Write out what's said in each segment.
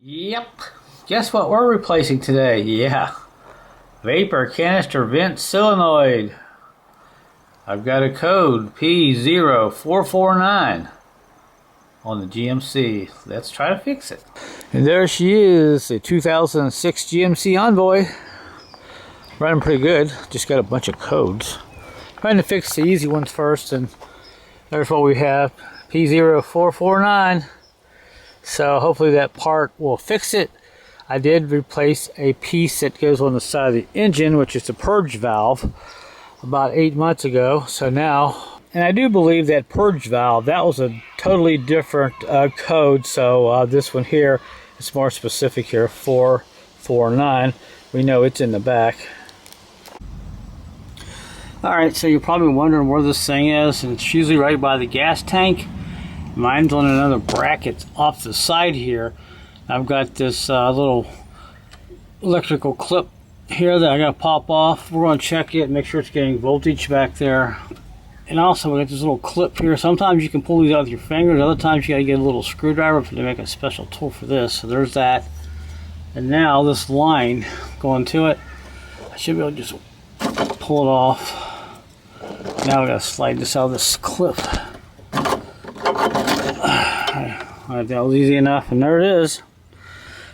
Yep. Guess what we're replacing today? Yeah. Vapor canister vent solenoid. I've got a code P0449 on the GMC. Let's try to fix it. And there she is, a 2006 GMC Envoy. Running pretty good. Just got a bunch of codes. Trying to fix the easy ones first, and there's what we have. P0449. So hopefully that part will fix it. I did replace a piece that goes on the side of the engine, which is the purge valve, about 8 months ago. So now, and I do believe that purge valve, that was a totally different code. So this one here is more specific here, 449. We know it's in the back. Alright, so you're probably wondering where this thing is, and it's usually right by the gas tank. Mine's on another bracket off the side here. I've got this little electrical clip here that I gotta pop off. We're gonna check it, make sure it's getting voltage back there. And also we got this little clip here. Sometimes you can pull these out with your fingers, other times you gotta get a little screwdriver to make a special tool for this. So there's that. And now this line going to it, I should be able to just pull it off. Now we gotta slide this out of this clip. Alright, that was easy enough, and there it is.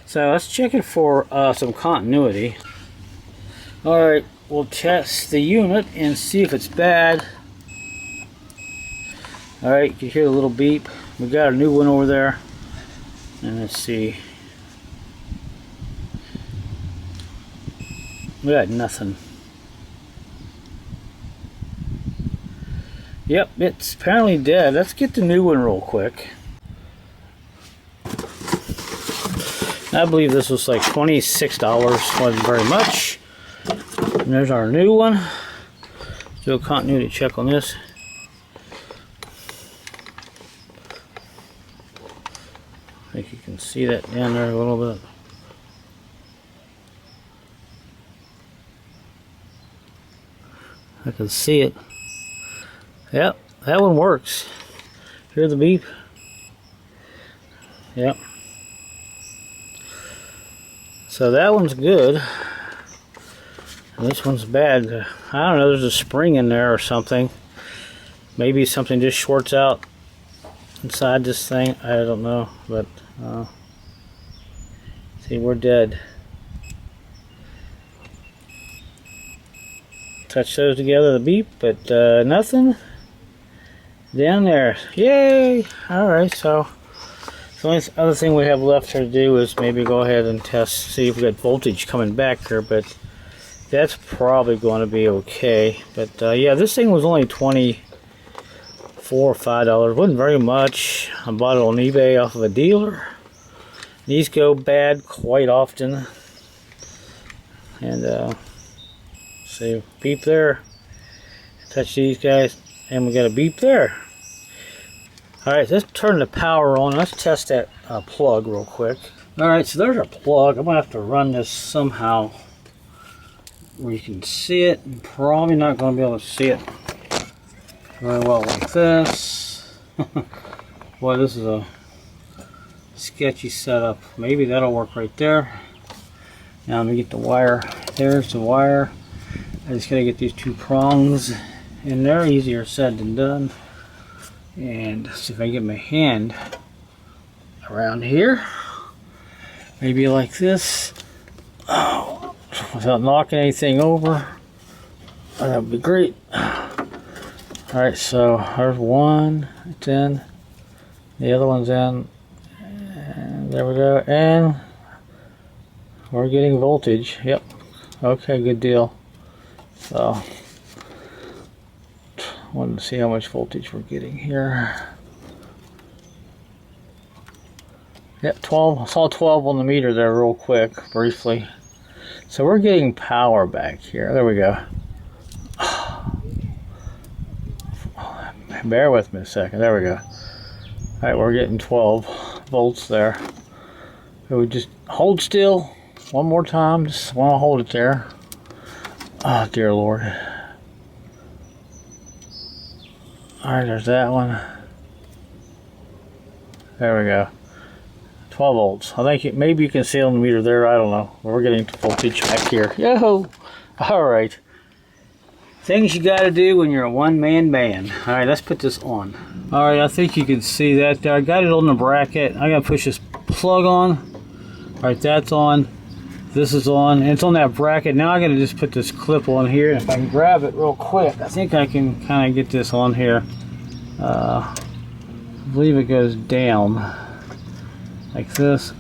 So let's check it for some continuity. Alright, we'll test the unit and see if it's bad. Alright, you can hear the little beep. We got a new one over there. And let's see. We got nothing. Yep, it's apparently dead. Let's get the new one real quick. I believe this was like $26, wasn't very much. And there's our new one. Do a continuity check on this. I think you can see that down there a little bit. I can see it. Yep, that one works. Hear the beep? Yep. So that one's good. And this one's bad. I don't know, there's a spring in there or something. Maybe something just shorts out inside this thing. I don't know, but see, we're dead. Touch those together, the beep, but nothing down there. Yay! Alright, so the only other thing we have left here to do is maybe go ahead and test, see if we got voltage coming back here, but that's probably going to be okay. But yeah, this thing was only $24 or $25. Wasn't very much. I bought it on eBay off of a dealer. These go bad quite often. And see, beep there. Touch these guys, and we got a beep there. Alright, let's turn the power on. Let's test that plug real quick. Alright, so there's our plug. I'm going to have to run this somehow where you can see it. I'm probably not going to be able to see it very well like this. Boy, this is a sketchy setup. Maybe that'll work right there. Now let me get the wire. There's the wire. I just got to get these two prongs in there. Easier said than done. And see if I can get my hand around here. Maybe like this. Oh, without knocking anything over. That would be great. Alright, so there's one. It's in. The other one's in. And there we go. And we're getting voltage. Yep. Okay, good deal. So wanted to see how much voltage we're getting here. Yep, 12. I saw 12 on the meter there real quick, briefly. So we're getting power back here. There we go. Bear with me a second. There we go. Alright, we're getting 12 volts there. So we just hold still one more time. Just want to hold it there. Oh, dear Lord. Alright, there's that one. There we go. 12 volts. I think maybe you can see on the meter there. I don't know. We're getting voltage back here. Yo! Alright. Things you gotta do when you're a one-man band. Alright, let's put this on. Alright, I think you can see that there. I got it on the bracket. I gotta push this plug on. Alright, that's on. This is on. And it's on that bracket. Now I gotta just put this clip on here. If I can grab it real quick, I think I can kind of get this on here. I believe it goes down like this.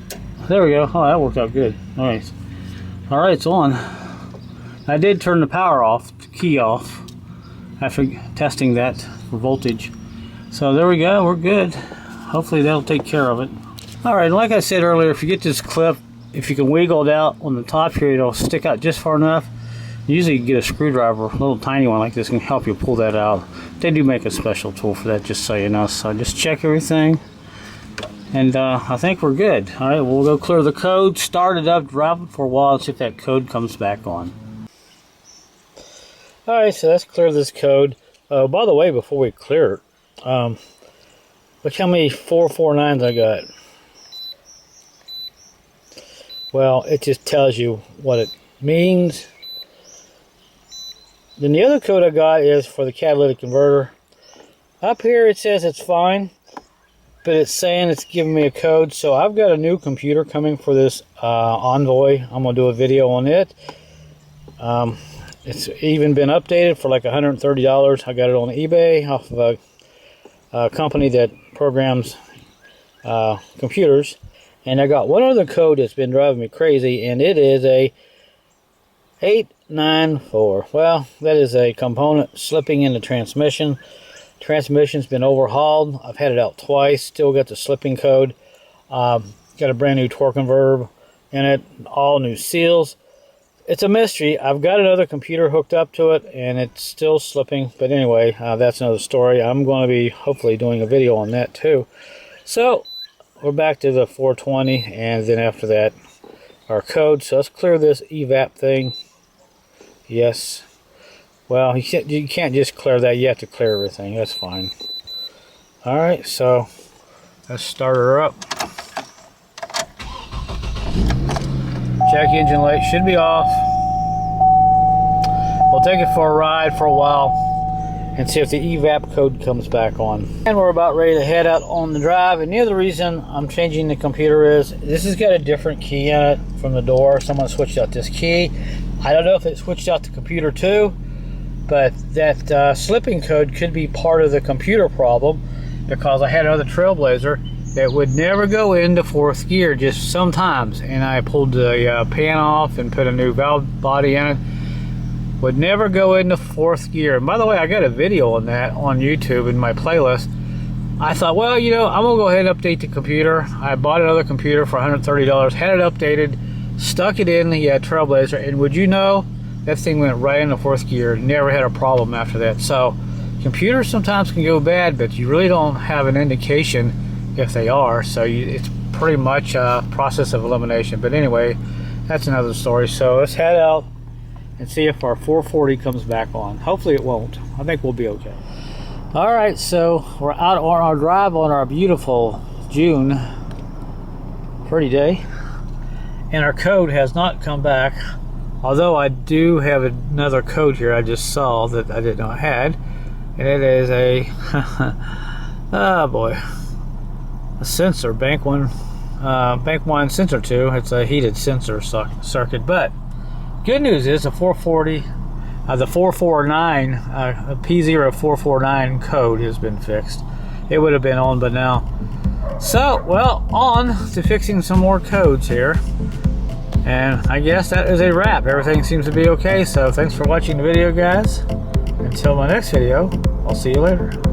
There we go. Oh, that worked out good. Nice. Alright, it's on. I did turn the power off, the key off, after testing that for voltage. So there we go, we're good. Hopefully that'll take care of it. Alright, like I said earlier, if you get this clip, if you can wiggle it out on the top here, it'll stick out just far enough. Usually you get a screwdriver, a little tiny one like this, can help you pull that out. They do make a special tool for that, just so you know. So just check everything. And I think we're good. Alright, we'll go clear the code, start it up, drop it for a while, and see if that code comes back on. Alright, so let's clear this code. By the way, before we clear it, look how many 449s I got. Well, it just tells you what it means. Then the other code I got is for the catalytic converter. Up here it says it's fine, but it's saying it's giving me a code. So I've got a new computer coming for this Envoy. I'm going to do a video on it. It's even been updated for like $130. I got it on eBay off of a company that programs computers. And I got one other code that's been driving me crazy, and it is a 894. Well, that is a component slipping in the transmission. Transmission's been overhauled. I've had it out twice. Still got the slipping code. Got a brand new torque converter in it. All new seals. It's a mystery. I've got another computer hooked up to it, and it's still slipping. But anyway, that's another story. I'm going to be hopefully doing a video on that too. So we're back to the 420, and then after that, our code. So let's clear this evap thing. Yes. Well, you can't just clear that. You have to clear everything. That's fine. All right. So let's start her up. Check engine light should be off. We'll take it for a ride for a while and see if the evap code comes back on. And we're about ready to head out on the drive. And the other reason I'm changing the computer is this has got a different key in it from the door. Someone switched out this key. I don't know if it switched out the computer too, but that slipping code could be part of the computer problem, because I had another Trailblazer that would never go into fourth gear, just sometimes, and I pulled the pan off and put a new valve body in it. Would never go into fourth gear. And by the way, I got a video on that on YouTube in my playlist. I thought, well, you know, I'm gonna go ahead and update the computer. I bought another computer for $130, had it updated, stuck it in the Trailblazer, and would you know, that thing went right into fourth gear. Never had a problem after that. So computers sometimes can go bad, but you really don't have an indication if they are. So it's pretty much a process of elimination. But anyway, that's another story. So let's head out and see if our 440 comes back on. Hopefully it won't. I think we'll be okay. All right, so we're out on our drive on our beautiful June pretty day, and our code has not come back, although I do have another code here I just saw that I didn't know I had, and it is a oh boy, a sensor, bank one sensor 2. It's a heated sensor circuit. But good news is the 440, the 449, P0449 code has been fixed. It would have been on by now. So, well, on to fixing some more codes here. And I guess that is a wrap. Everything seems to be okay. So thanks for watching the video, guys. Until my next video, I'll see you later.